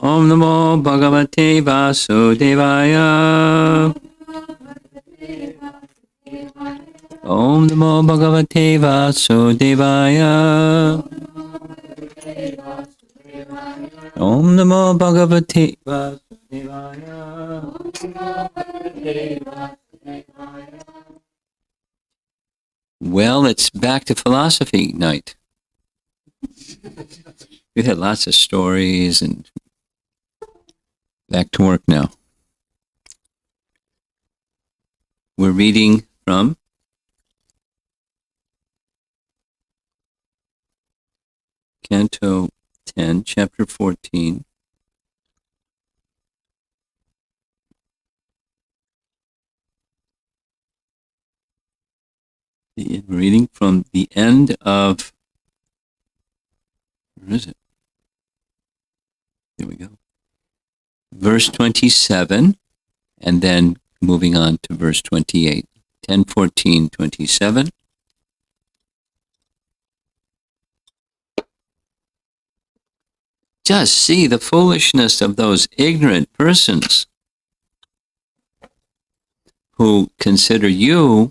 Om Namo Bhagavate Vasudevaya. Om Namo Bhagavate Vasudevaya. Om Namo Bhagavate Vasudevaya. Well, it's back to philosophy night. We've had lots of stories and back to work now. We're reading from Canto 10, Chapter 14. Reading from the end of, where is it? There we go. Verse 27, and then moving on to verse 28. 10, 14, 27. Just see the foolishness of those ignorant persons who consider you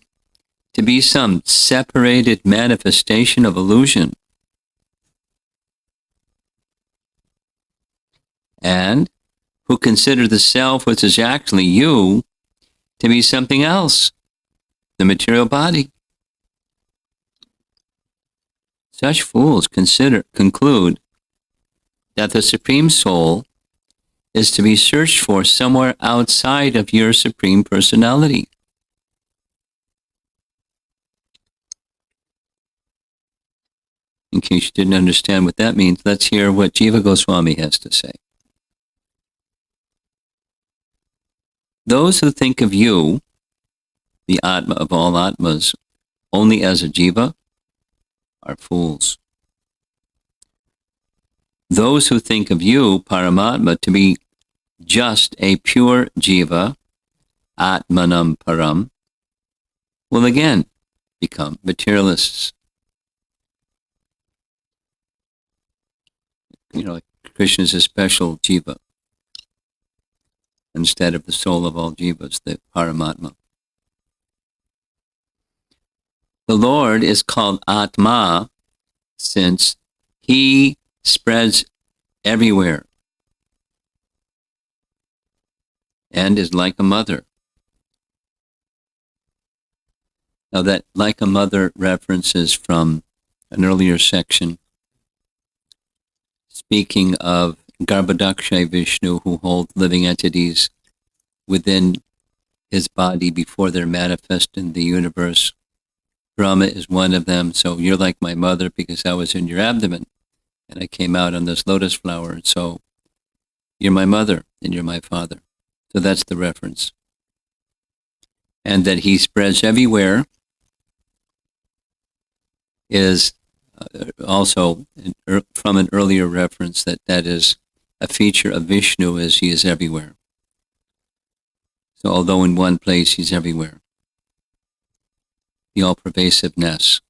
to be some separated manifestation of illusion, and who consider the self, which is actually you, to be something else, the material body. Such fools conclude that the Supreme Soul is to be searched for somewhere outside of your Supreme Personality. In case you didn't understand what that means, let's hear what Jiva Goswami has to say. Those who think of you, the Atma of all Atmas, only as a Jiva, are fools. Those who think of you, Paramatma, to be just a pure Jiva, Atmanam Param, will again become materialists. You know, Krishna is a special Jiva instead of the soul of all Jivas, the Paramatma. The Lord is called Atma since he spreads everywhere and is like a mother. Now that like a mother reference is from an earlier section speaking of Garbhodakshay Vishnu, who holds living entities within his body before they're manifest in the universe. Brahma is one of them, so you're like my mother because I was in your abdomen and I came out on this lotus flower, so you're my mother and you're my father. So that's the reference. And that he spreads everywhere is also from an earlier reference that is a feature of Vishnu, as he is everywhere. So although in one place, he's everywhere. The all-pervasiveness.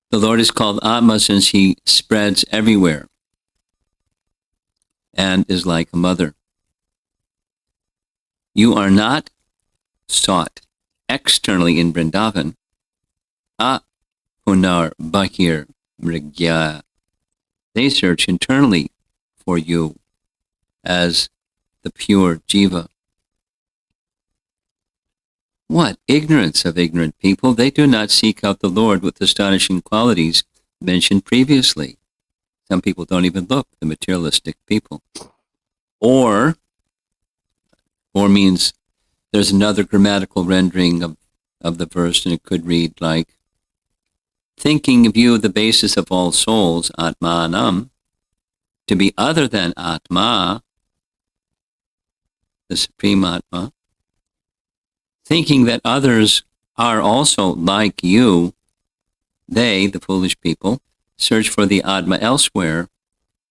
The Lord is called Atma since he spreads everywhere and is like a mother. You are not sought externally in Vrindavan, punar bahir mrigya. They search internally for you as the pure Jiva. What ignorance of ignorant people! They do not seek out the Lord with astonishing qualities mentioned previously. Some people don't even look, the materialistic people. Or means there's another grammatical rendering of the verse, and it could read like, thinking of you, the basis of all souls, Atmanam, to be other than Atma, the Supreme Atma, thinking that others are also like you, they, the foolish people, search for the Atma elsewhere,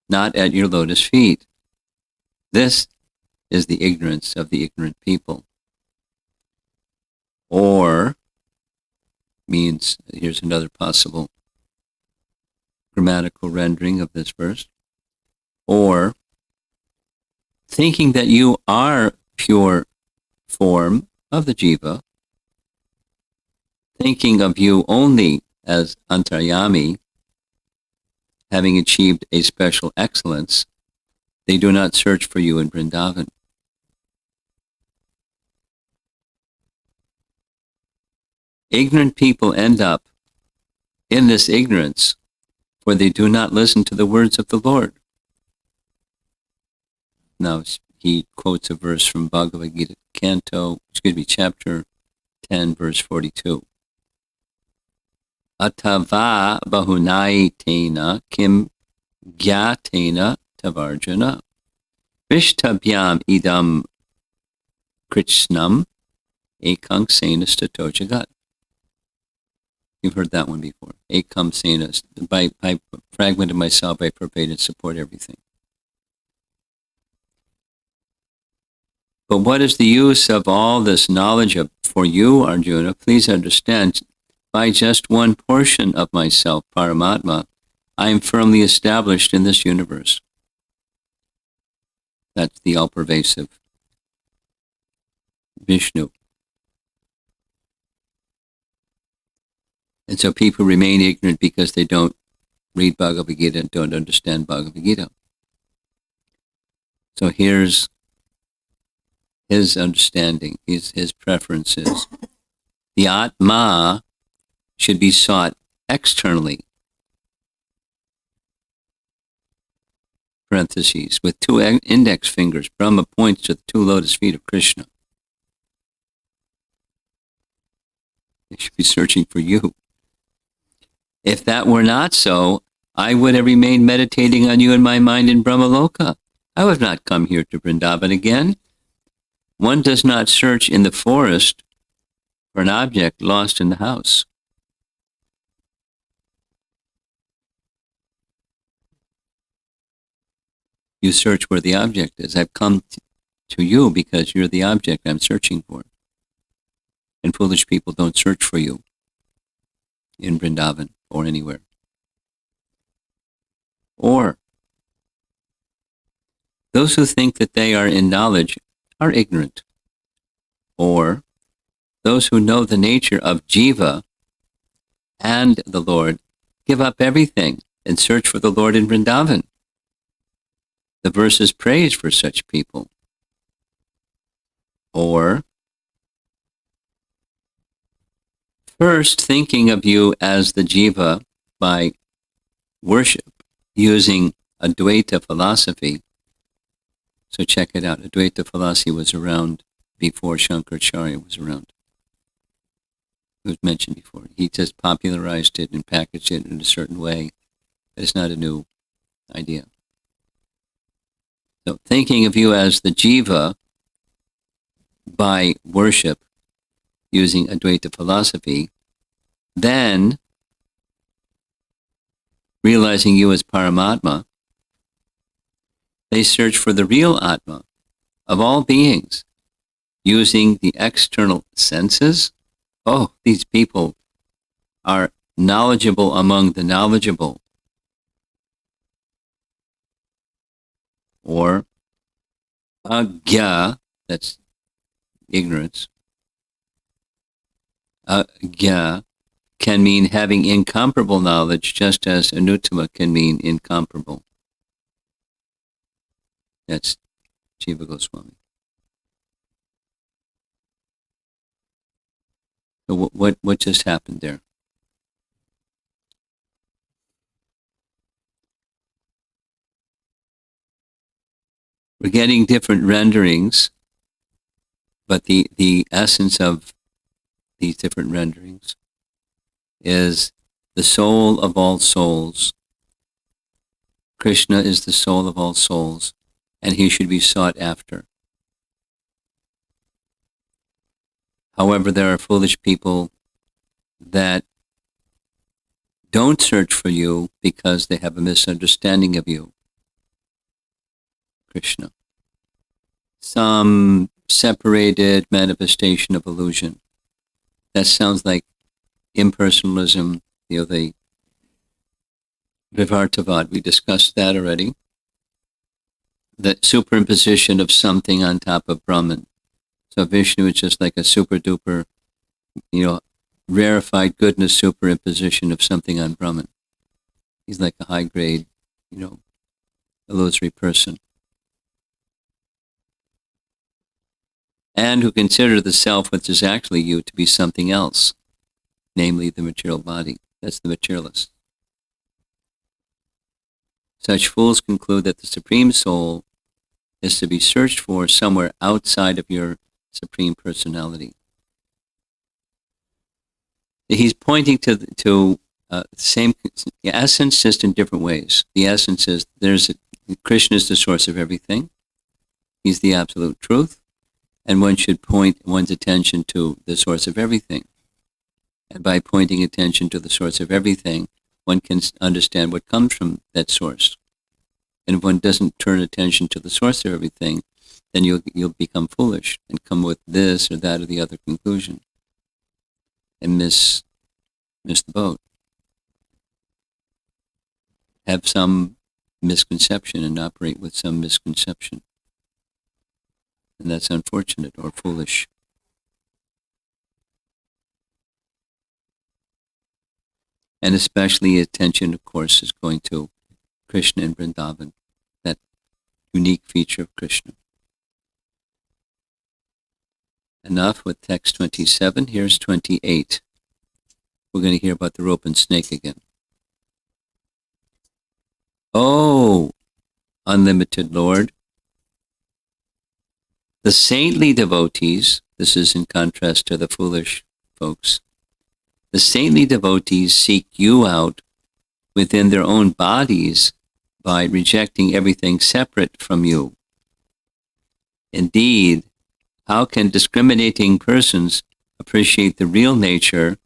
not at your lotus feet. This is the ignorance of the ignorant people. Or means, here's another possible grammatical rendering of this verse, or thinking that you are pure form of the jiva, thinking of you only as antaryami, having achieved a special excellence, they do not search for you in Vrindavan. Ignorant people end up in this ignorance, for they do not listen to the words of the Lord. Now, he quotes a verse from Bhagavad Gita, chapter 10, verse 42. Atava bahunai tena kim gyatena tavarjana vishtabhyam idam kritshnam ekang sena stato jagat. You've heard that one before. Ekam sena. By fragment of myself, I pervade and support everything. But what is the use of all this knowledge for you, Arjuna? Please understand, by just one portion of myself, Paramatma, I am firmly established in this universe. That's the all-pervasive Vishnu. And so people remain ignorant because they don't read Bhagavad Gita and don't understand Bhagavad Gita. So here's his understanding, his preferences. The Atma should be sought externally, parentheses, with two index fingers. Brahma points to the two lotus feet of Krishna. They should be searching for you. If that were not so, I would have remained meditating on you in my mind in Brahmaloka. I would have not come here to Vrindavan again. One does not search in the forest for an object lost in the house. You search where the object is. I've come to you because you're the object I'm searching for. And foolish people don't search for you in Vrindavan or anywhere. Or those who think that they are in knowledge are ignorant. Or those who know the nature of jiva and the Lord give up everything and search for the Lord in Vrindavan. The verse is praise for such people. Or first thinking of you as the jiva by worship using Advaita philosophy. So check it out. Advaita philosophy was around before Shankaracharya was around. It was mentioned before. He just popularized it and packaged it in a certain way. It's not a new idea. So thinking of you as the jiva by worship using Advaita philosophy, then realizing you as Paramatma, they search for the real Atma of all beings using the external senses. Oh, these people are knowledgeable among the knowledgeable. Or agya, that's ignorance. Agya can mean having incomparable knowledge, just as anuttama can mean incomparable. That's Jiva Goswami. So what just happened there? We're getting different renderings, but the essence of these different renderings is the soul of all souls. Krishna is the soul of all souls, and he should be sought after. However, there are foolish people that don't search for you because they have a misunderstanding of you, Krishna. Some separated manifestation of illusion. That sounds like impersonalism, the Vivartavad, we discussed that already. The superimposition of something on top of Brahman. So Vishnu is just like a super duper, rarefied goodness superimposition of something on Brahman. He's like a high grade, illusory person. And who consider the self, which is actually you, to be something else, namely the material body. That's the materialist. Such fools conclude that the Supreme Soul is to be searched for somewhere outside of your Supreme Personality. He's pointing to the same essence, just in different ways. The essence is Krishna is the source of everything. He's the absolute truth. And one should point one's attention to the source of everything. And by pointing attention to the source of everything, one can understand what comes from that source. And if one doesn't turn attention to the source of everything, then you'll become foolish and come with this or that or the other conclusion and miss the boat. Have some misconception and operate with some misconception. And that's unfortunate or foolish. And especially attention, of course, is going to Krishna and Vrindavan, that unique feature of Krishna. Enough with text 27. Here's 28. We're going to hear about the rope and snake again. Oh, unlimited Lord, the saintly devotees, this is in contrast to the foolish folks, the saintly devotees seek you out within their own bodies by rejecting everything separate from you. Indeed, how can discriminating persons appreciate the real nature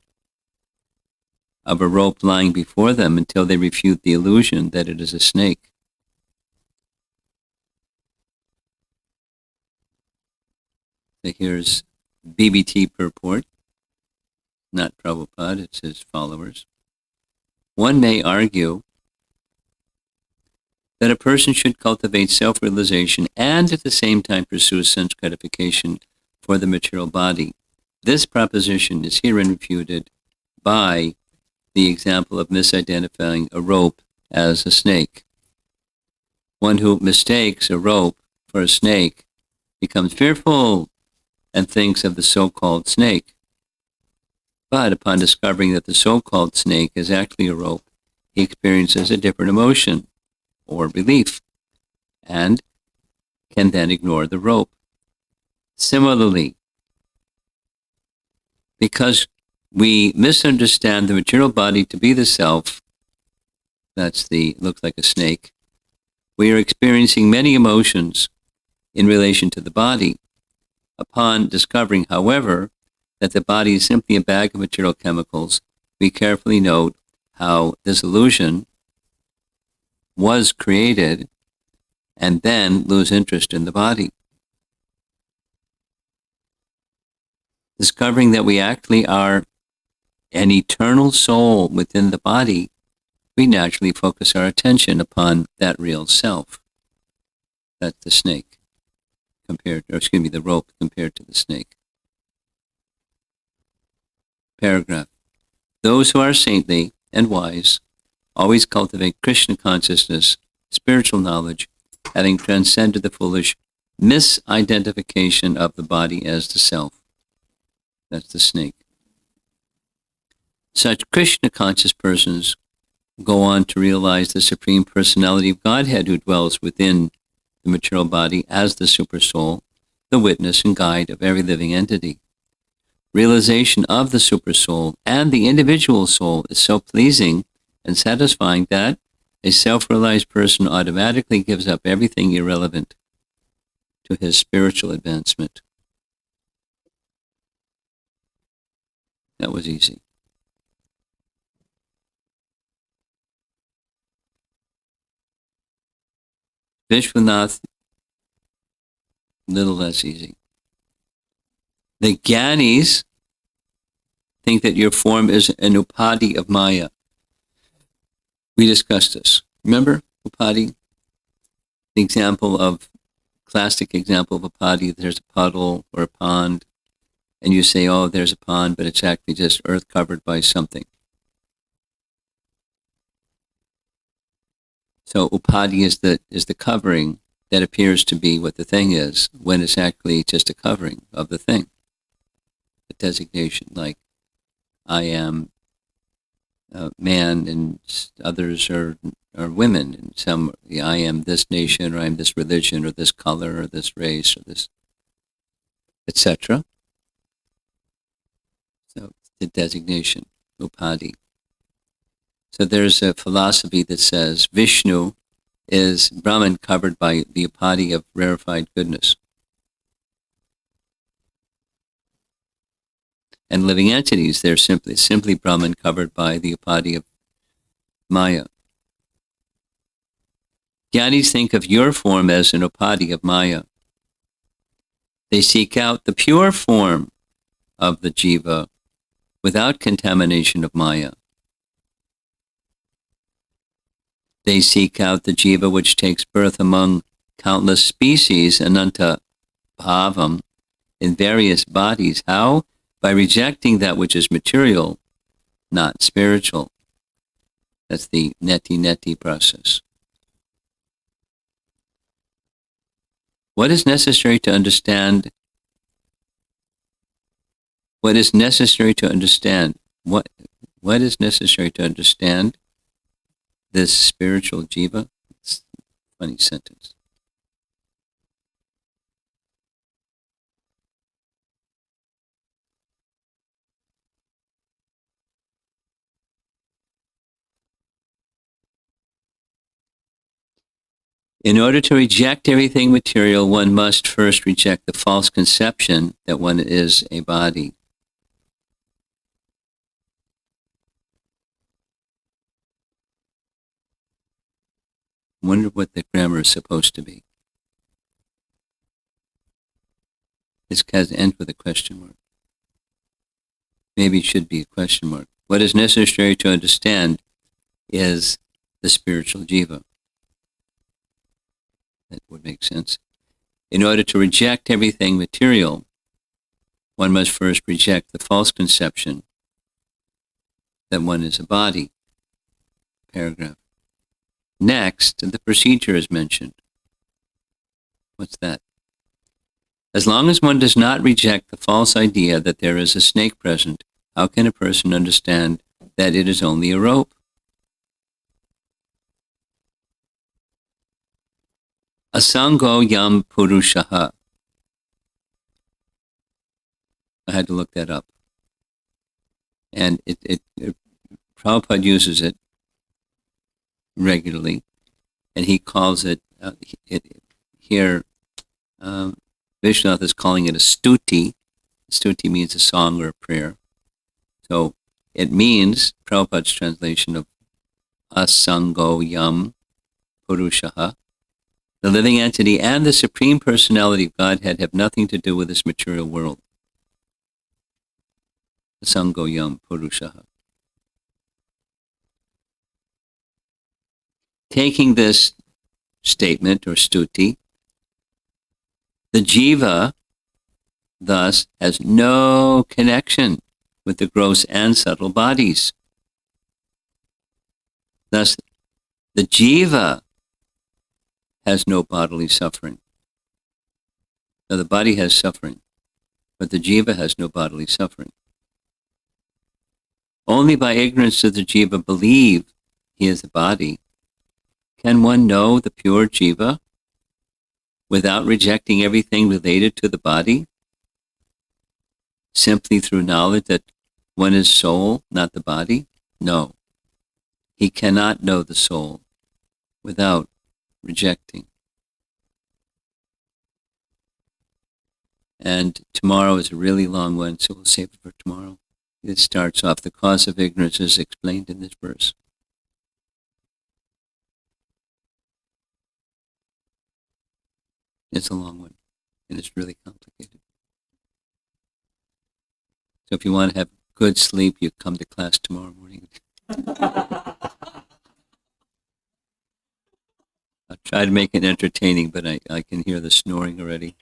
of a rope lying before them until they refute the illusion that it is a snake? So here's BBT purport, not Prabhupada, it's his followers. One may argue that a person should cultivate self-realization and at the same time pursue sense gratification for the material body. This proposition is herein refuted by the example of misidentifying a rope as a snake. One who mistakes a rope for a snake becomes fearful and thinks of the so-called snake. But upon discovering that the so-called snake is actually a rope, he experiences a different emotion or relief and can then ignore the rope. Similarly, because we misunderstand the material body to be the self, looks like a snake, we are experiencing many emotions in relation to the body. Upon discovering, however, that the body is simply a bag of material chemicals, we carefully note how this illusion was created and then lose interest in the body. Discovering that we actually are an eternal soul within the body, we naturally focus our attention upon that real self. That's the snake the rope compared to the snake. Paragraph. Those who are saintly and wise always cultivate Krishna consciousness, spiritual knowledge, having transcended the foolish misidentification of the body as the self. That's the snake. Such Krishna-conscious persons go on to realize the Supreme Personality of Godhead who dwells within the material body as the Supersoul, the witness and guide of every living entity. Realization of the Supersoul and the individual soul is so pleasing and satisfying that a self-realized person automatically gives up everything irrelevant to his spiritual advancement. That was easy. Vishwanath, little less easy. The Gyanis think that your form is an upadi of Maya. We discussed this. Remember upadi? The classic example of upadi, there's a puddle or a pond, and you say, oh, there's a pond, but it's actually just earth covered by something. So upadi is the covering that appears to be what the thing is, when it's actually just a covering of the thing. A designation, like I am a man and others are women, and some, I am this nation, or I am this religion, or this color, or this race, or this, etc. So the designation, upadi. So there's a philosophy that says Vishnu is Brahman covered by the upadi of rarefied goodness. And living entities, they're simply Brahman covered by the upadi of Maya. Jnanis think of your form as an upadi of Maya. They seek out the pure form of the jiva without contamination of Maya. They seek out the jiva which takes birth among countless species, ananta bhavam, in various bodies. How? By rejecting that which is material, not spiritual. That's the neti process. What is necessary to understand? What is necessary to understand? What is necessary to understand this spiritual jiva? It's a funny sentence. In order to reject everything material, one must first reject the false conception that one is a body. Wonder what the grammar is supposed to be. This has to end with a question mark. Maybe it should be a question mark. What is necessary to understand is the spiritual jiva. That would make sense. In order to reject everything material, one must first reject the false conception that one is a body. Paragraph. Next, the procedure is mentioned. What's that? As long as one does not reject the false idea that there is a snake present, how can a person understand that it is only a rope? Asango yam purushaha. I had to look that up. And Prabhupada uses it regularly, and he calls it, here, Vishwanath is calling it a stuti. Stuti means a song or a prayer. So it means, Prabhupada's translation of asango yam purushaha, the living entity and the Supreme Personality of Godhead have nothing to do with this material world. Asango yam purushaha. Taking this statement or stuti, the jiva thus has no connection with the gross and subtle bodies. Thus, the jiva has no bodily suffering. Now, the body has suffering, but the jiva has no bodily suffering. Only by ignorance does the jiva believe he is a body. Can one know the pure jiva without rejecting everything related to the body? Simply through knowledge that one is soul, not the body? No. He cannot know the soul without rejecting. And tomorrow is a really long one, so we'll save it for tomorrow. It starts off, the cause of ignorance is explained in this verse. It's a long one, and it's really complicated. So if you want to have good sleep, you come to class tomorrow morning. I'll try to make it entertaining, but I can hear the snoring already.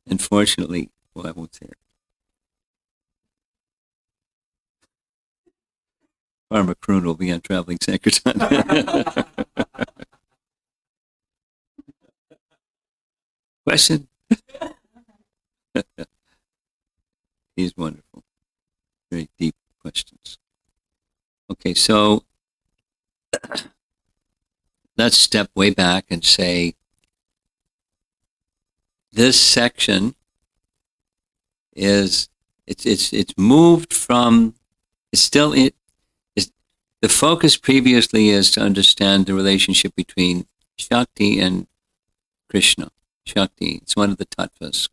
Unfortunately, well, I won't say it. Farmer Croon will be on traveling Sankirtan. Question? He's wonderful. Very deep questions. Okay, so let's step way back and say this section is it's moved from it's still it is the focus previously is to understand the relationship between Shakti and Krishna. Shakti, it's one of the tattvas,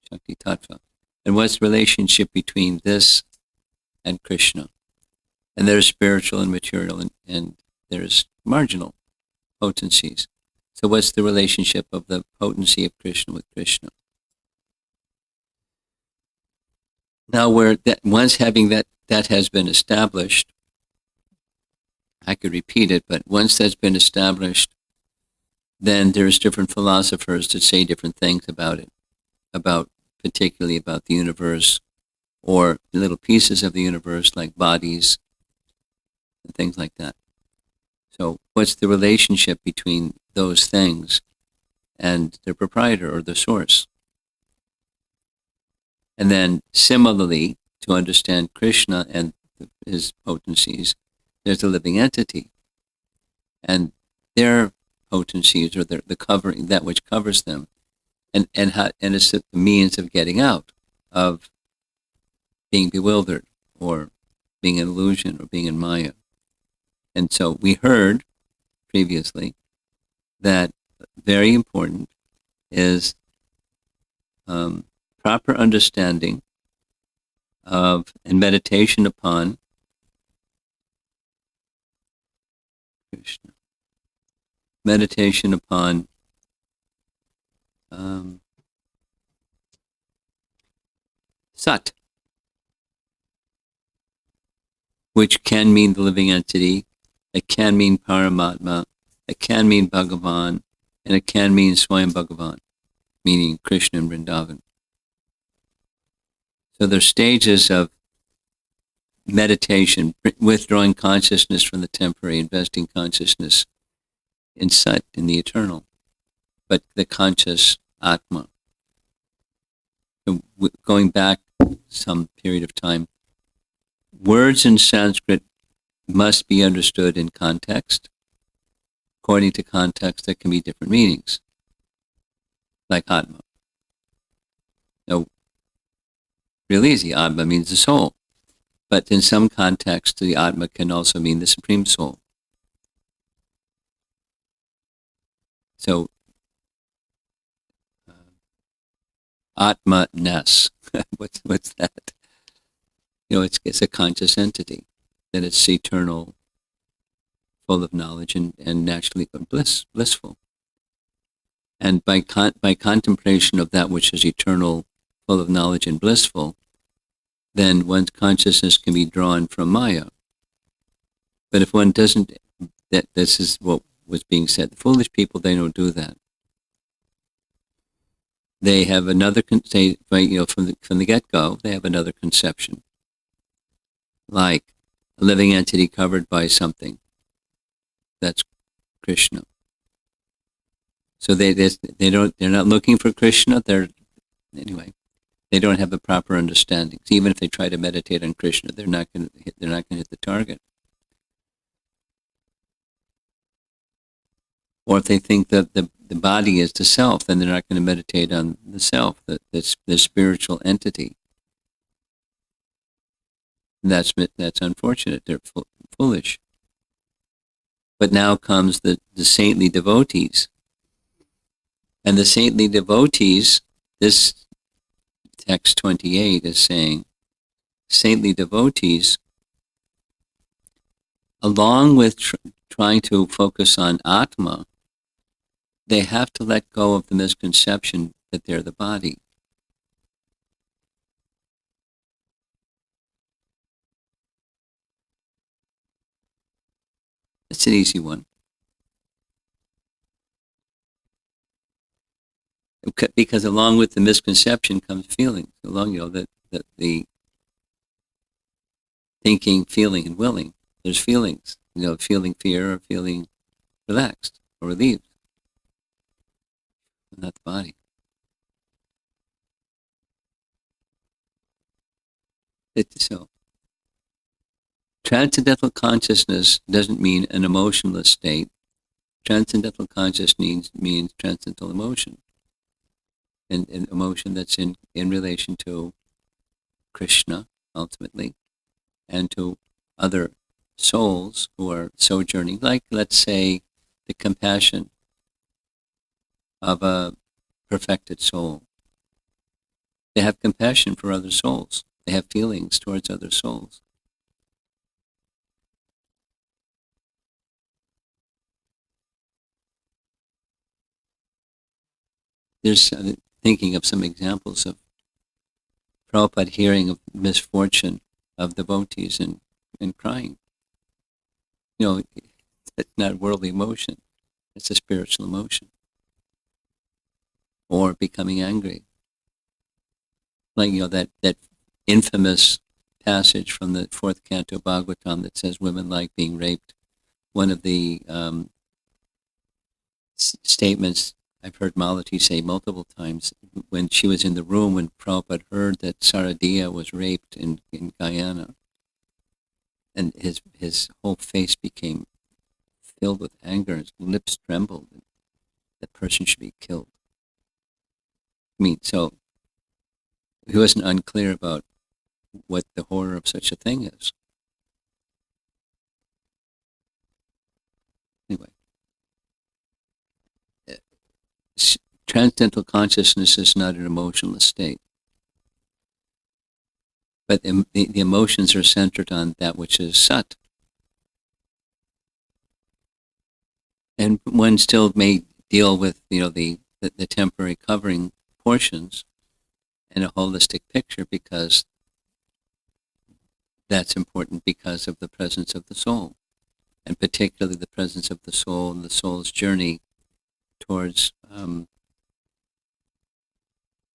Shakti tattva. And what's the relationship between this and Krishna? And there's spiritual and material, and there's marginal potencies. So what's the relationship of the potency of Krishna with Krishna? Now once having that has been established, I could repeat it, but once that's been established, then there's different philosophers that say different things about it, particularly about the universe, or little pieces of the universe like bodies and things like that. So what's the relationship between those things and the proprietor or the source? And then similarly, to understand Krishna and his potencies, there's a living entity. And their potencies, or the covering, that which covers them, and it's the means of getting out of being bewildered, or being an illusion, or being in Maya. And so we heard previously that very important is proper understanding of and meditation upon Krishna. Meditation upon Sat, which can mean the living entity, it can mean Paramatma, it can mean Bhagavan, and it can mean Swayam Bhagavan, meaning Krishna and Vrindavan. So there's stages of meditation, withdrawing consciousness from the temporary, investing consciousness in Sat, in the eternal, but the conscious Atma. So going back some period of time, words in Sanskrit must be understood in context. According to context, there can be different meanings, like Atma. Now, real easy, Atma means the soul. But in some contexts, the Atma can also mean the Supreme Soul. So, Atma-ness, what's that? It's a conscious entity, that it's eternal, full of knowledge, and naturally blissful. And by contemplation of that which is eternal, full of knowledge, and blissful, then one's consciousness can be drawn from Maya. But if one doesn't, this is what was being said. The foolish people, they don't do that. They have another, from the get-go, they have another conception, like a living entity covered by something. That's Krishna. So they're not looking for Krishna. They don't have the proper understanding. So even if they try to meditate on Krishna, they're not going to hit the target. Or if they think that the body is the self, then they're not going to meditate on the self, the spiritual entity. That's unfortunate. They're foolish. But now comes the saintly devotees. And the saintly devotees, this text 28 is saying, saintly devotees, along with trying to focus on Atma, they have to let go of the misconception that they're the body. It's an easy one. Because along with the misconception comes feeling. Along, the thinking, feeling, and willing. There's feelings. Feeling fear or feeling relaxed or relieved, not the body. So transcendental consciousness doesn't mean an emotionless state. Transcendental consciousness means transcendental emotion, and emotion that's in relation to Krishna ultimately, and to other souls who are sojourning, like, let's say, the compassion of a perfected soul. They have compassion for other souls. They have feelings towards other souls. There's thinking of some examples of Prabhupada hearing of misfortune of devotees and crying. It's not worldly emotion. It's a spiritual emotion. Or becoming angry. Like, that infamous passage from the fourth canto Bhagavatam that says women like being raped. One of the statements I've heard Malati say multiple times, when she was in the room when Prabhupada heard that Saradiya was raped in Guyana, and his whole face became filled with anger, his lips trembled, and that person should be killed. I mean, so he wasn't unclear about what the horror of such a thing is. Anyway, transcendental consciousness is not an emotionless state, but the emotions are centered on that which is sat. And one still may deal with, the temporary covering portions in a holistic picture, because that's important because of the presence of the soul, and particularly the presence of the soul and the soul's journey towards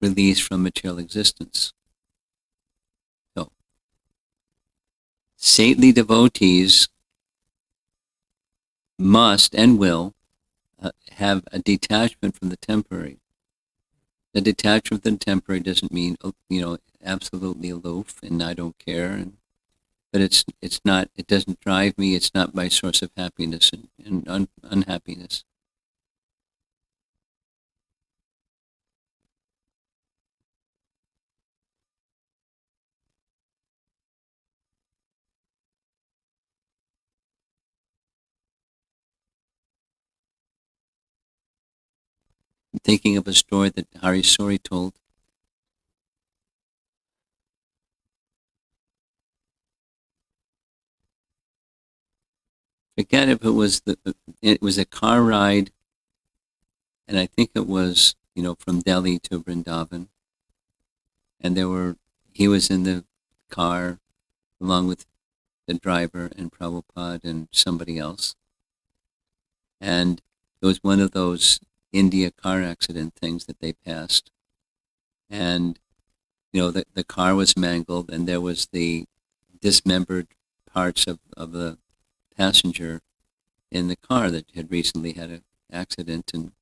release from material existence. So, saintly devotees must and will have a detachment from the temporary. The detachment from the temporary doesn't mean, absolutely aloof and I don't care, but it's not. It doesn't drive me. It's not my source of happiness and unhappiness. I'm thinking of a story that Hari Sori told. Forget if it was a car ride, and I think it was from Delhi to Vrindavan, and he was in the car along with the driver and Prabhupada and somebody else, and it was one of those India car accident things that they passed, and the car was mangled, and there was the dismembered parts of the passenger in the car that had recently had an accident, and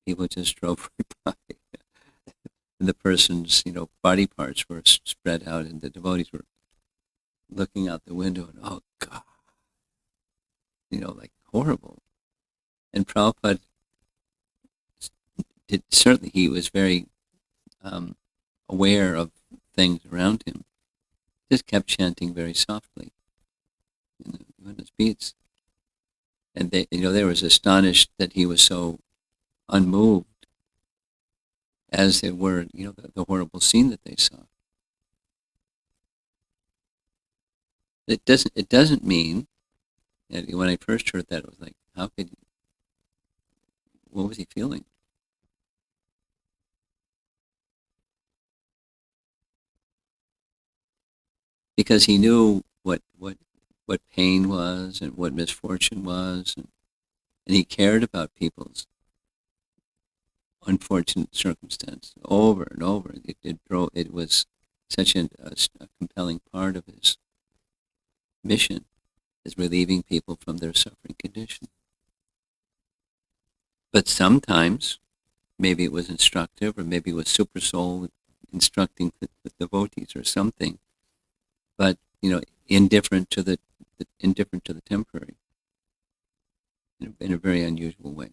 people just drove right by. And the person's, body parts were spread out, and the devotees were looking out the window, and oh God, like horrible. And Prabhupada certainly he was very aware of things around him. Just kept chanting very softly in his beats, and they was astonished that he was so unmoved, as they were, the horrible scene that they saw. It doesn't mean. And when I first heard that, it was like, what was he feeling? Because he knew what what pain was and what misfortune was, and he cared about people's unfortunate circumstance over and over. It was such a compelling part of his mission, is relieving people from their suffering condition. But sometimes, maybe it was instructive, or maybe it was super soul instructing the devotees or something. But indifferent to the temporary, in a very unusual way.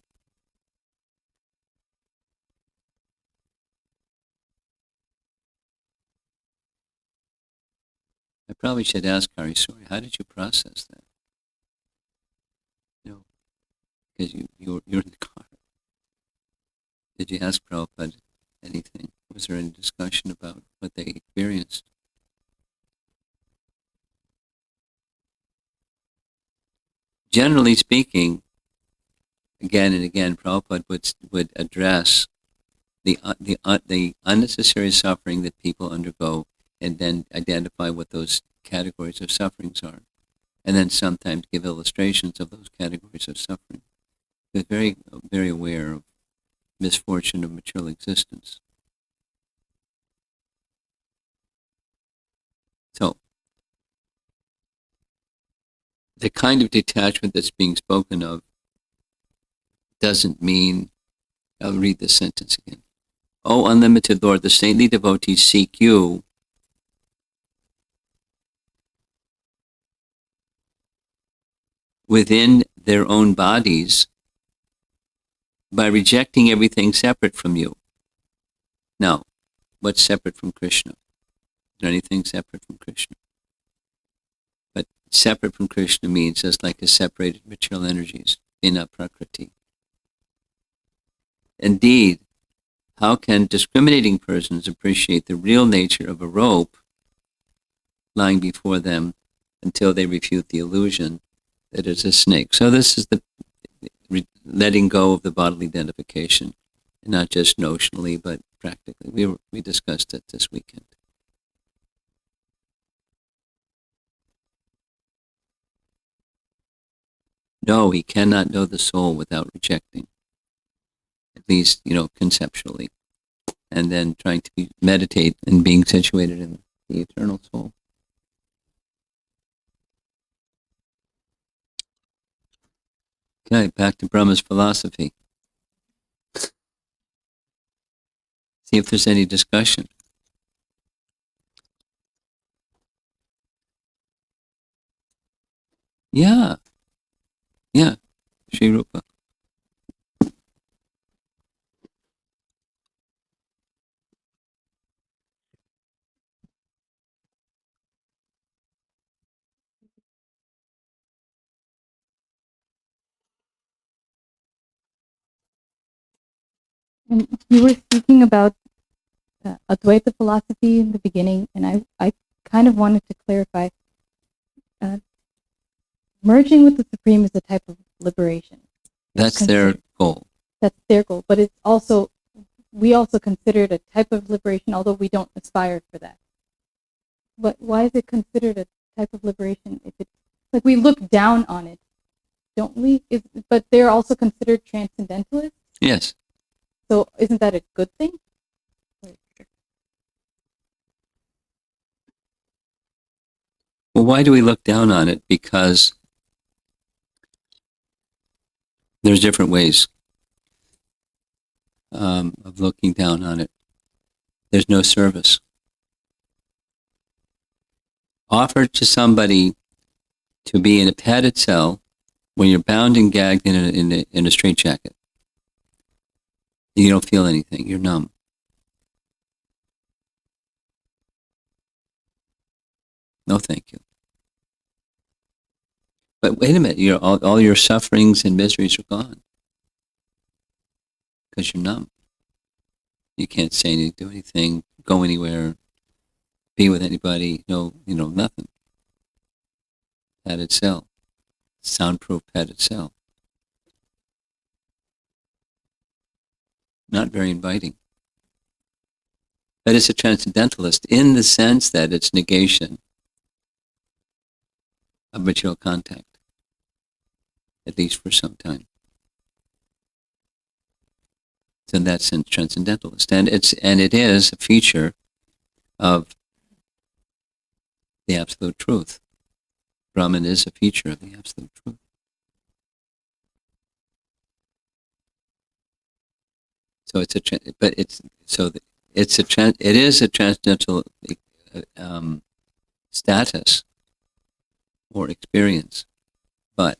I probably should ask Hari Suri, how did you process that? Because you're in the car. Did you ask Prabhupada anything? Was there any discussion about what they experienced? Generally speaking, again and again, Prabhupada would address the unnecessary suffering that people undergo, and then identify what those categories of sufferings are, and then sometimes give illustrations of those categories of suffering. He was very, very aware of misfortune of material existence. So, the kind of detachment that's being spoken of doesn't mean, I'll read this sentence again. O unlimited Lord, the saintly devotees seek you within their own bodies by rejecting everything separate from you. Now, what's separate from Krishna? Is there anything separate from Krishna? But separate from Krishna means just like a separated material energies, vina prakriti. Indeed, how can discriminating persons appreciate the real nature of a rope lying before them until they refute the illusion that it's a snake? So this is the letting go of the bodily identification, and not just notionally, but practically. We discussed it this weekend. No, he cannot know the soul without rejecting, at least, conceptually, and then trying to meditate and being situated in the eternal soul. Okay, back to Brahma's philosophy. See if there's any discussion. Yeah, Sri Rupa. And you were speaking about Advaita philosophy in the beginning, and I kind of wanted to clarify. Merging with the Supreme is a type of liberation. That's their goal. That's their goal, but it's also, we also consider it a type of liberation, although we don't aspire for that. But why is it considered a type of liberation if it's, like, we look down on it, don't we? But they're also considered transcendentalists? Yes. So isn't that a good thing? Well, why do we look down on it? Because there's different ways of looking down on it. There's no service. Offer to somebody to be in a padded cell when you're bound and gagged in a straitjacket. You don't feel anything. You're numb. No, thank you. But wait a minute. All your sufferings and miseries are gone because you're numb. You can't say anything, do anything, go anywhere, be with anybody. No, nothing. Padded cell. Soundproof padded cell. Not very inviting. But it's a transcendentalist in the sense that it's negation of material contact, at least for some time. So in that sense, transcendentalist, and it is a feature of the absolute truth. Brahman is a feature of the absolute truth. So it is a transcendental status or experience, but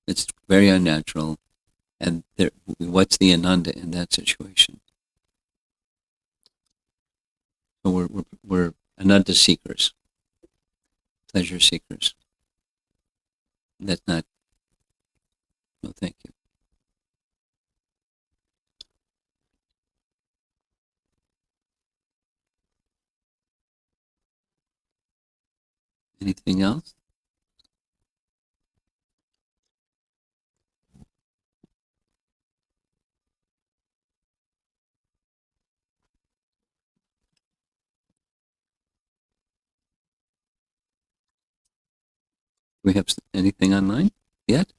it's very unnatural. And what's the ananda in that situation? So we're ananda seekers, pleasure seekers. That's not. No, thank you. Anything else? Do we have anything online yet?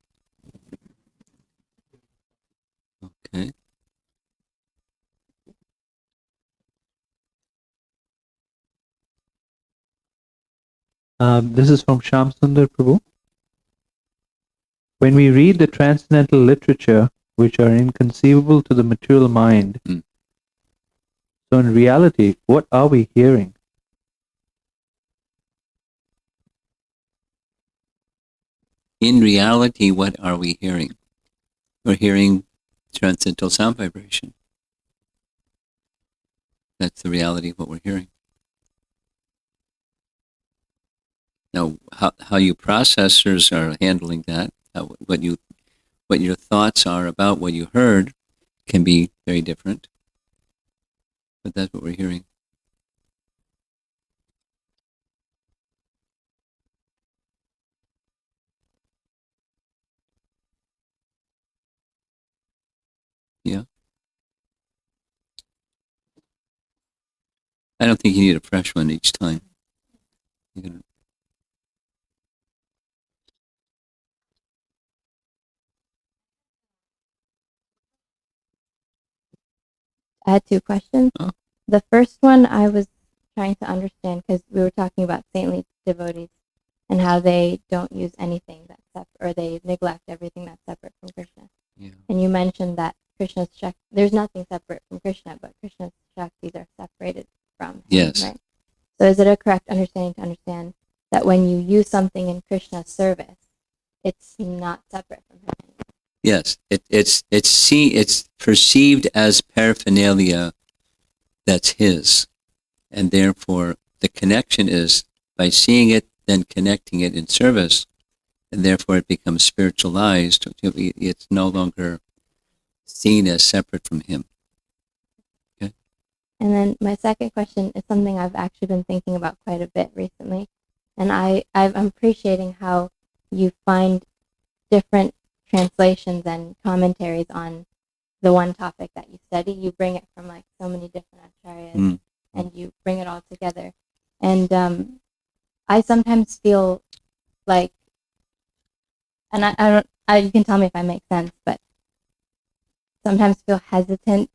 Okay. This is from Sham Sundar Prabhu. When we read the transcendental literature, which are inconceivable to the material mind, so in reality, what are we hearing? In reality, what are we hearing? We're hearing transcendental sound vibration. That's the reality of what we're hearing. Now, how you processors are handling that, what your thoughts are about what you heard, can be very different. But that's what we're hearing. Yeah. I don't think you need a fresh one each time. I had two questions. Oh. The first one I was trying to understand because we were talking about saintly devotees and how they don't use anything that's separate, or they neglect everything that's separate from Krishna. Yeah. And you mentioned that Krishna's there's nothing separate from Krishna, but Krishna's Shaktis are separated from him, Yes. right? So is it a correct understanding to understand that when you use something in Krishna's service, it's not separate from him? Yes, it's perceived as paraphernalia that's his, and therefore the connection is by seeing it, then connecting it in service, and therefore it becomes spiritualized. It's no longer seen as separate from him. Okay. And then my second question is something I've actually been thinking about quite a bit recently, and I'm appreciating how you find different translations and commentaries on the one topic that you study. You bring it from like so many different acharyas, and you bring it all together. And I sometimes feel like, and I don't, you can tell me if I make sense, but sometimes feel hesitant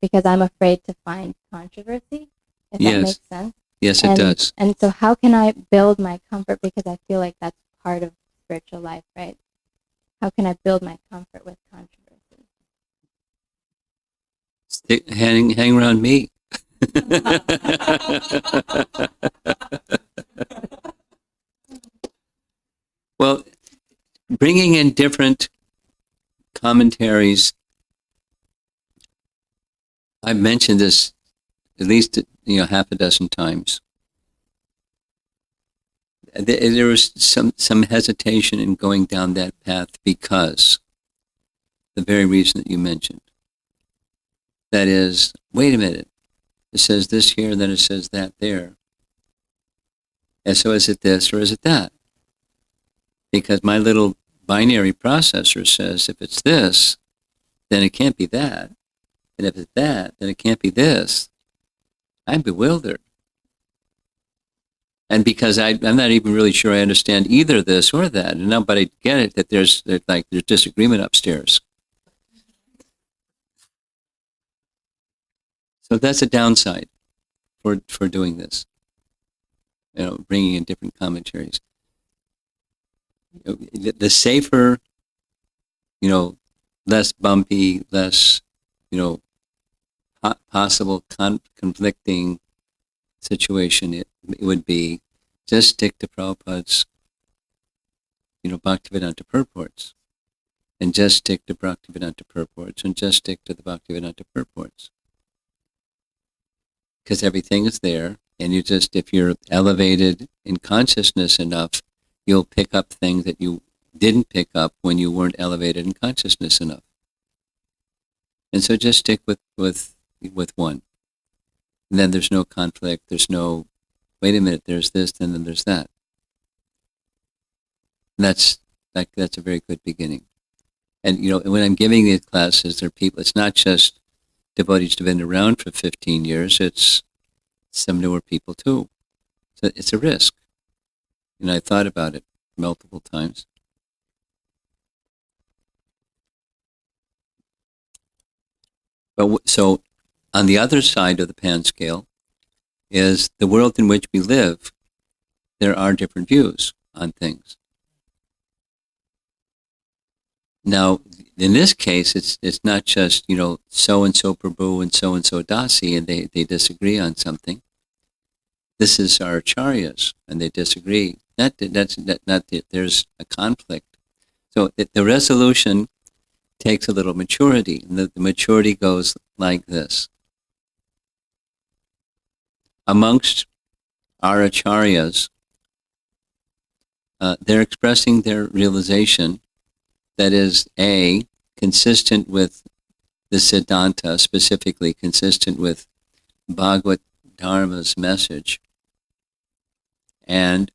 because I'm afraid to find controversy, if that makes sense. Yes, it does. And so how can I build my comfort, because I feel like that's part of spiritual life, right? How can I build my comfort with controversy? Hang around me. Well, bringing in different commentaries, I've mentioned this at least half a dozen times. There was some hesitation in going down that path because the very reason that you mentioned. That is, wait a minute, it says this here, then it says that there. And so is it this or is it that? Because my little binary processor says if it's this, then it can't be that. And if it's that, then it can't be this. I'm bewildered. And because I'm not even really sure I understand either this or that, but I get it that there's disagreement upstairs. So that's a downside for doing this. Bringing in different commentaries. The safer, less bumpy, less, possible conflicting situation it would be just stick to Prabhupada's, Bhaktivedanta purports, and just stick to Bhaktivedanta purports, and just stick to the Bhaktivedanta purports. Because everything is there, and if you're elevated in consciousness enough, you'll pick up things that you didn't pick up when you weren't elevated in consciousness enough. And so just stick with one. And then there's no conflict, there's no, wait a minute, there's this, and then there's that. And that's a very good beginning. And, when I'm giving these classes, there are people, it's not just devotees who've been around for 15 years, it's some newer people too. So it's a risk. I thought about it multiple times. But so on the other side of the pan scale is the world in which we live. There are different views on things. Now, in this case, it's not just, so-and-so Prabhu and so-and-so Dasi, and they disagree on something. This is our acharyas, and they disagree. There's a conflict. So the resolution takes a little maturity, and the maturity goes like this. Amongst our acharyas, they're expressing their realization that is, A, consistent with the Siddhanta, specifically consistent with Bhagavad Dharma's message, and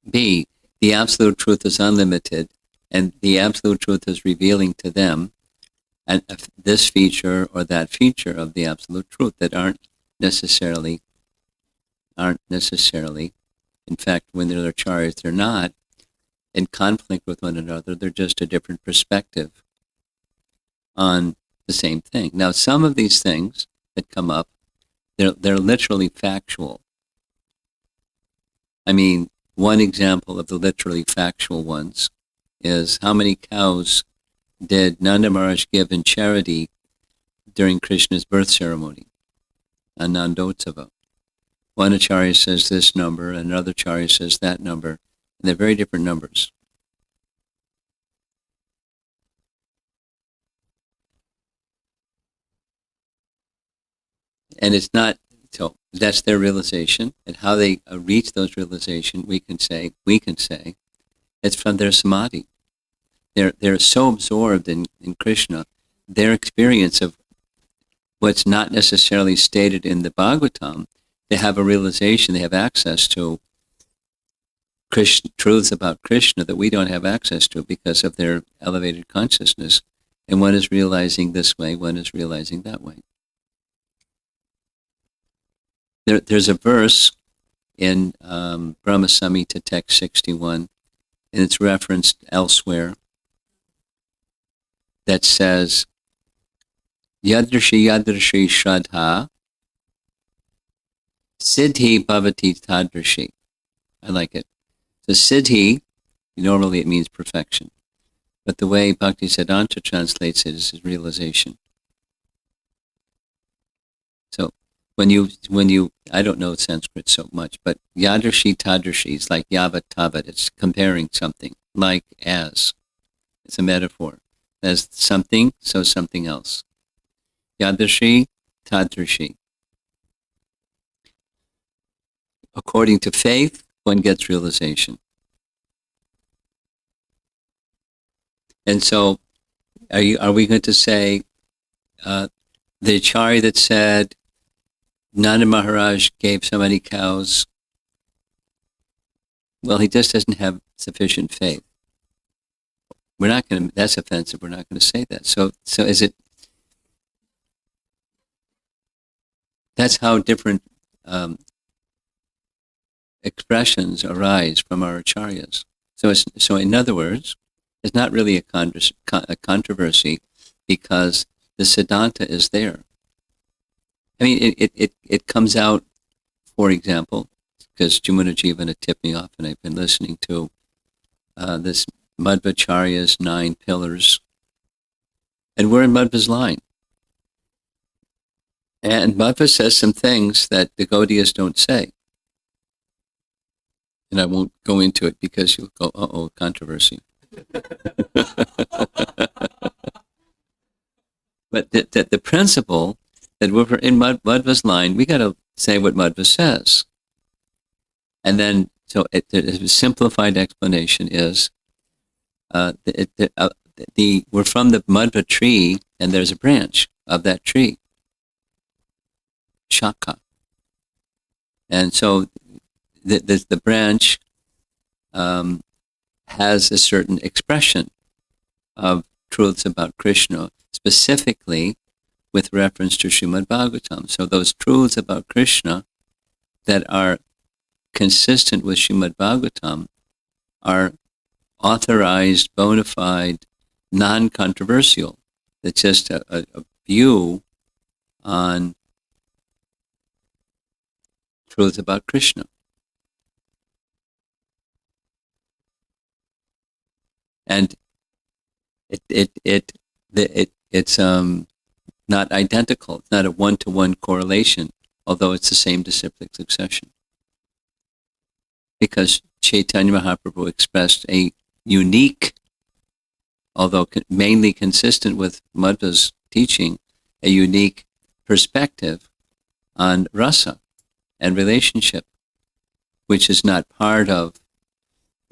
B, the absolute truth is unlimited, and the absolute truth is revealing to them and this feature or that feature of the absolute truth that aren't necessarily, in fact, when they're acharyas, they're not in conflict with one another. They're just a different perspective on the same thing. Now, some of these things that come up, they're literally factual. I mean, one example of the literally factual ones is how many cows did Nanda Maharaj give in charity during Krishna's birth ceremony, Anandotsava. One acharya says this number, another acharya says that number, and they're very different numbers. And it's not, so that's their realization, and how they reach those realization, we can say it's from their samadhi. They're so absorbed in Krishna, their experience of what's not necessarily stated in the Bhagavatam, they have a realization, they have access to truths about Krishna that we don't have access to because of their elevated consciousness. And one is realizing this way, one is realizing that way. There's a verse in Brahma Samhita text 61, and it's referenced elsewhere, that says, Yadrashi yadrashi shraddha siddhi bhavati tadrashi. I like it. So siddhi, normally it means perfection, but the way Bhaktisiddhanta translates it is realization. So when you I don't know Sanskrit so much, but yadrashi tadrashi is like yavat tavat. It's comparing something, like as. It's a metaphor. As something, so something else. Yadrashi, tadrashi. According to faith, one gets realization. And so, are we going to say the acharya that said Nanda Maharaj gave so many cows? Well, he just doesn't have sufficient faith. We're not going to. That's offensive. We're not going to say that. So is it? That's how different expressions arise from our acharyas. So in other words, it's not really a controversy because the Siddhanta is there. I mean, it comes out, for example, because Jamuna Jivana tipped me off and I've been listening to this Madhvacharya's 9 pillars. And we're in Madhva's line. And Madhva says some things that the Gaudiyas don't say. And I won't go into it because you'll go, uh-oh, controversy. But the principle that we're in Madhva's line, we got to say what Madhva says. And then, so the simplified explanation is, we're from the Madhva tree, and there's a branch of that tree, Shaka. And so the branch has a certain expression of truths about Krishna, specifically with reference to Srimad Bhagavatam. So those truths about Krishna that are consistent with Srimad Bhagavatam are authorized, bona fide, non-controversial. It's just a view on truths about Krishna. And it's not identical. It's not a one-to-one correlation, although it's the same disciplic succession. Because Chaitanya Mahaprabhu expressed a unique, although mainly consistent with Madhva's teaching, a unique perspective on rasa and relationship, which is not part of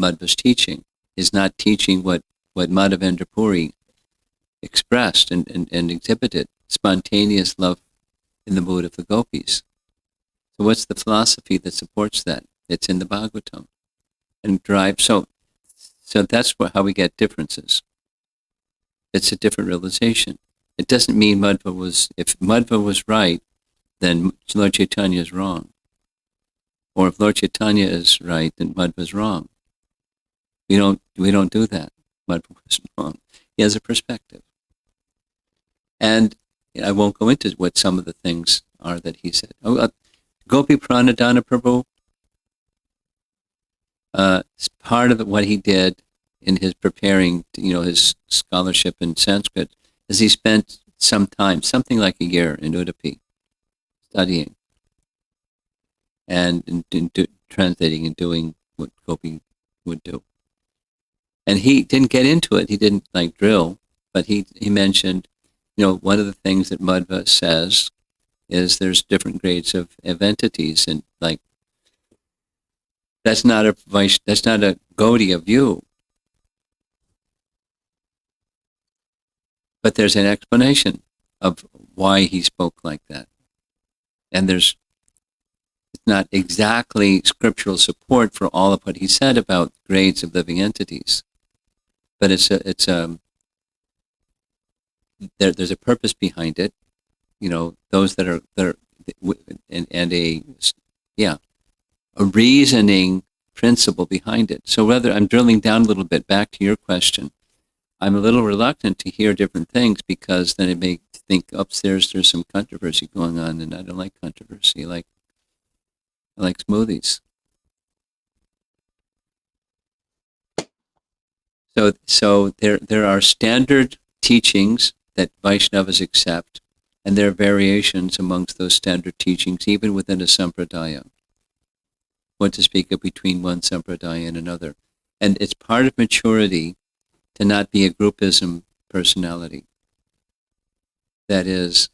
Madhva's teaching, is not teaching what Madhavendra Puri expressed and exhibited, spontaneous love in the mood of the gopis. So what's the philosophy that supports that? It's in the Bhagavatam. And drive, so that's how we get differences. It's a different realization. It doesn't mean if Madhva was right, then Lord Chaitanya is wrong. Or if Lord Chaitanya is right, then Madhva is wrong. We don't do that. Madhva was wrong. He has a perspective. And I won't go into what some of the things are that he said. Gopi Pranadhana Prabhu, part of what he did in his preparing, his scholarship in Sanskrit, is he spent some time, something like a year in Udupi, studying and translating and doing what Gopi would do. And he didn't get into it. He didn't drill, but he mentioned, one of the things that Madhva says is there's different grades of entities, and that's not a Gaudiya view. But there's an explanation of why he spoke like that. And it's not exactly scriptural support for all of what he said about grades of living entities. But there's a purpose behind it. Those that are a reasoning principle behind it. So whether I'm drilling down a little bit back to your question, I'm a little reluctant to hear different things because then it may think upstairs there's some controversy going on, and I don't like controversy. I like smoothies. So there are standard teachings that Vaishnavas accept, and there are variations amongst those standard teachings, even within a sampradaya. What to speak of between one sampradaya and another. And it's part of maturity to not be a groupism personality. That is,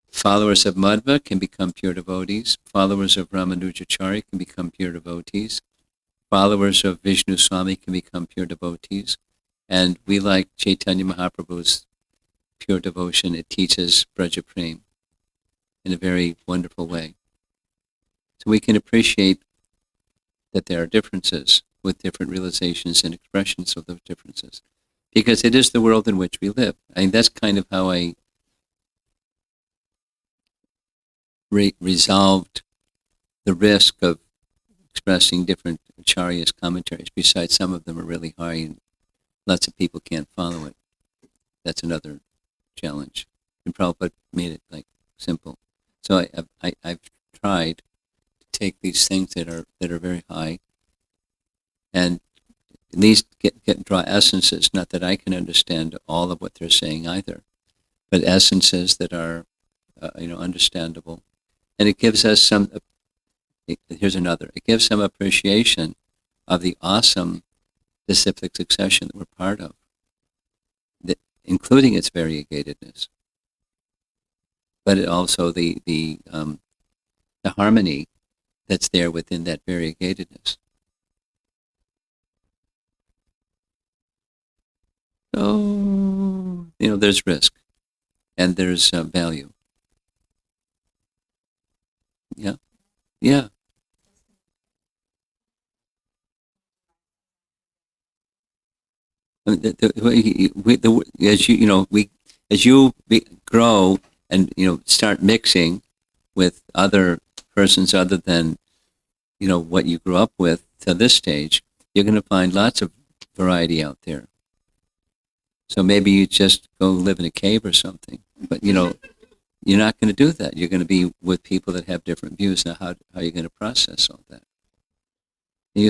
followers of Madhva can become pure devotees, followers of Ramanujacharya can become pure devotees, followers of Vishnu Swami can become pure devotees, and we like Chaitanya Mahaprabhu's pure devotion. It teaches Braja Prem in a very wonderful way. So we can appreciate that there are differences with different realizations and expressions of those differences, because it is the world in which we live. I mean, that's kind of how I resolved the risk of expressing different Acharya's commentaries. Besides, some of them are really high and lots of people can't follow it. That's another challenge. And Prabhupada made it like simple. So I've tried to take these things that are very high and at least draw essences. Not that I can understand all of what they're saying either, but essences that are understandable, and it gives us some. Here's another. It gives some appreciation of the awesome disciplic succession that we're part of, including its variegatedness, but it also the harmony that's there within that variegatedness. So, there's risk and there's value. Yeah. Yeah. As you grow and start mixing with other persons other than what you grew up with to this stage, you're going to find lots of variety out there. So maybe you just go live in a cave or something, but you're not going to do that. You're going to be with people that have different views. Now, how are you going to process all that?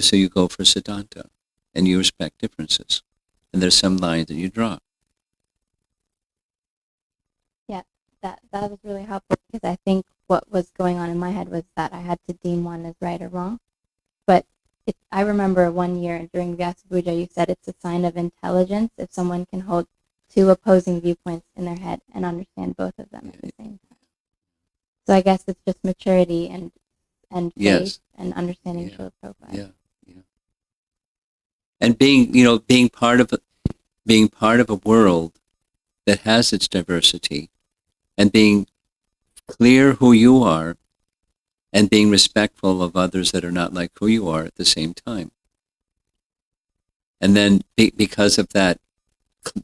So you go for Siddhanta, and you respect differences. And there's some lines that you draw. Yeah, that was really helpful because I think what was going on in my head was that I had to deem one as right or wrong. But I remember one year during Vyasa Puja, you said it's a sign of intelligence if someone can hold two opposing viewpoints in their head and understand both of them at the same time. So I guess it's just maturity and faith Yes. and understanding Srila Prabhupada. Yeah. And being part of a world that has its diversity, and being clear who you are, and being respectful of others that are not like who you are at the same time. And then because of that,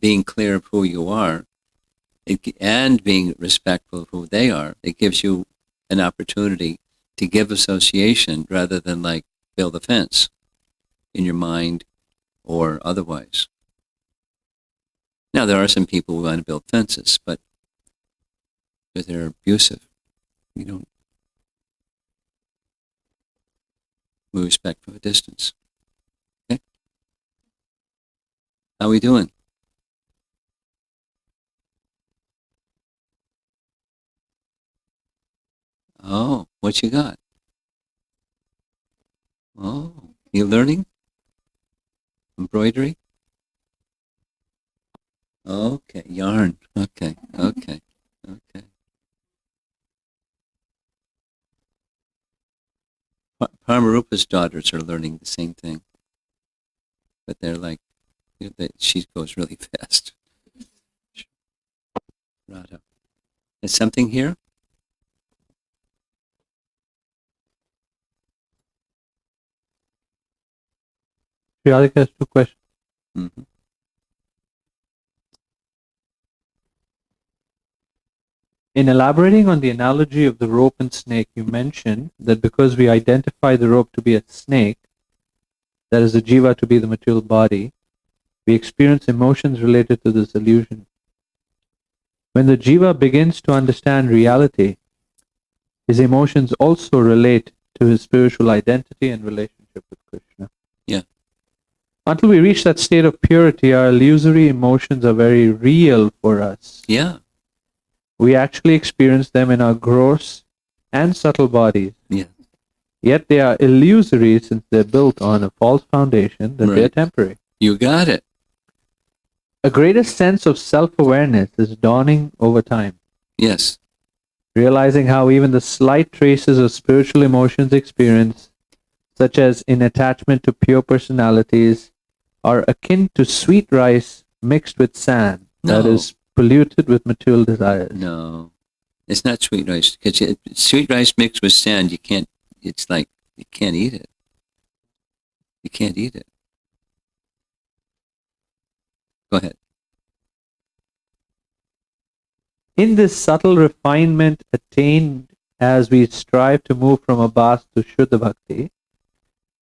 being clear of who you are, and being respectful of who they are, it gives you an opportunity to give association rather than like build a fence in your mind or otherwise. Now, there are some people who want to build fences, but they're abusive. We respect from a distance. Okay? How we doing? Oh, what you got? Oh, you learning? Embroidery? Okay, yarn. Okay. Paramarupa's daughters are learning the same thing, but they're like, she goes really fast. Radha. Is something here? Radhika has two questions. Mm-hmm. In elaborating on the analogy of the rope and snake, you mentioned that because we identify the rope to be a snake, that is the jiva to be the material body, we experience emotions related to this illusion. When the jiva begins to understand reality, his emotions also relate to his spiritual identity and relationship with Krishna. Yeah. Until we reach that state of purity, our illusory emotions are very real for us. Yeah. We actually experience them in our gross and subtle bodies. Yeah. Yet they are illusory since they're built on a false foundation that they're Right. temporary. You got it. A greater sense of self-awareness is dawning over time, Yes. realizing how even the slight traces of spiritual emotions experienced, such as in attachment to pure personalities, are akin to sweet rice mixed with sand that No. is polluted with material desires. No. It's not sweet rice. Because sweet rice mixed with sand, you can't eat it. You can't eat it. Go ahead. In this subtle refinement attained as we strive to move from abhas to Shuddha Bhakti,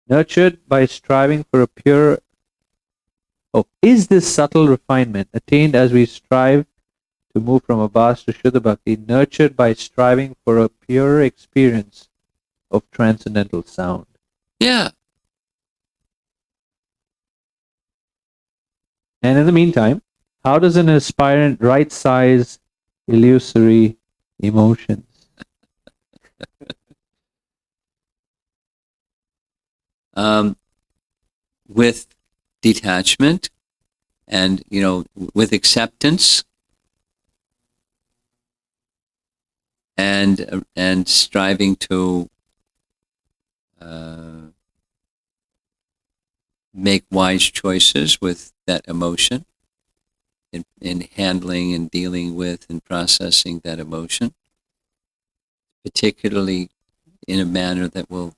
nurtured by striving for a pure. Oh, is this subtle refinement attained as we strive to move from Abbas to Shuddha Bhakti, nurtured by striving for a purer experience of transcendental sound? Yeah. And in the meantime, how does an aspirant right size illusory emotions? With detachment and, with acceptance and striving to make wise choices with that emotion in handling and dealing with and processing that emotion, particularly in a manner that will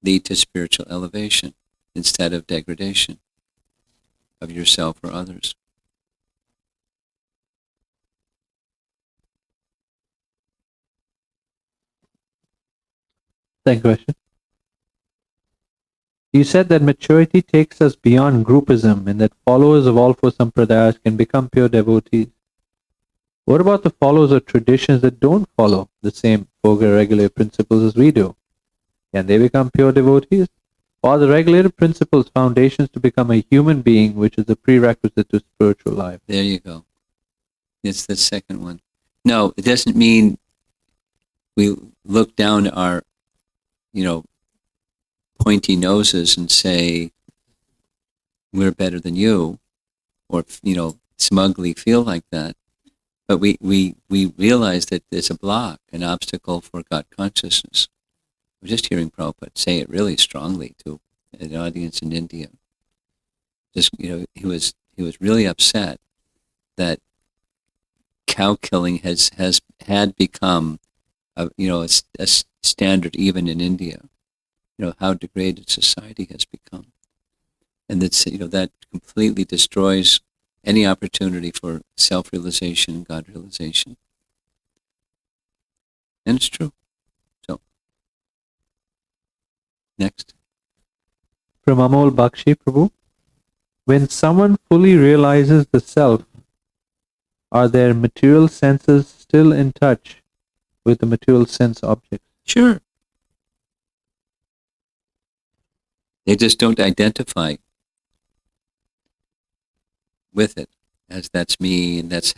lead to spiritual elevation instead of degradation of yourself or others. Second question. You said that maturity takes us beyond groupism and that followers of all four sampradayas can become pure devotees. What about the followers of traditions that don't follow the same four regulative principles as we do? Can they become pure devotees? Or are the regulative principles foundations to become a human being, which is the prerequisite to spiritual life? There you go. It's the second one. No, it doesn't mean we look down our, pointy noses and say we're better than you, or smugly feel like that. But we realize that there's a block, an obstacle for God consciousness. I was just hearing Prabhupada say it really strongly to an audience in India. Just he was really upset that cow killing had become a standard even in India. How degraded society has become, and that completely destroys any opportunity for self-realization and God realization. And it's true. So, next. From Amol Bakshi Prabhu, when someone fully realizes the self, are their material senses still in touch with the material sense objects? Sure. They just don't identify with it as that's me and that's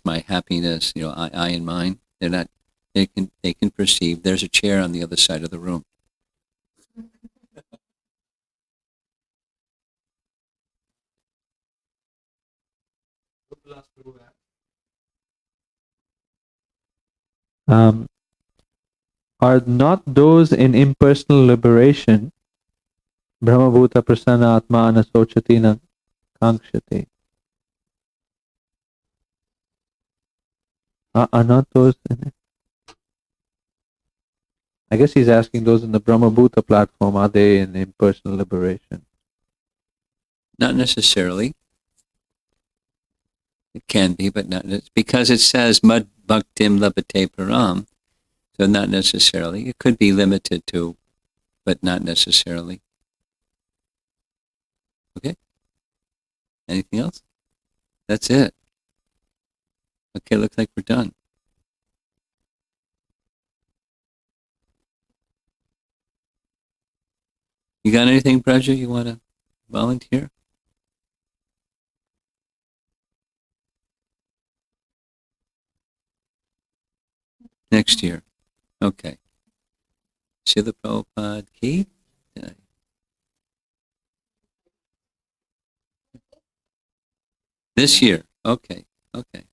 my happiness, I and mine. They're not. They can perceive there's a chair on the other side of the room. Are not those in impersonal liberation Brahma Bhuta Prasanna Atma Anasochati na Kankshati? Are not those in it? I guess he's asking those in the Brahma Bhuta platform, are they in impersonal liberation? Not necessarily. It can be, but not because it says mad bhaktim labate param, so not necessarily. It could be limited to, but not necessarily. Okay. Anything else? That's it. Okay, looks like we're done. You got anything, Braja, you want to volunteer? Next year. Okay. Srila Prabhupada ki jai. This year. Okay. Okay.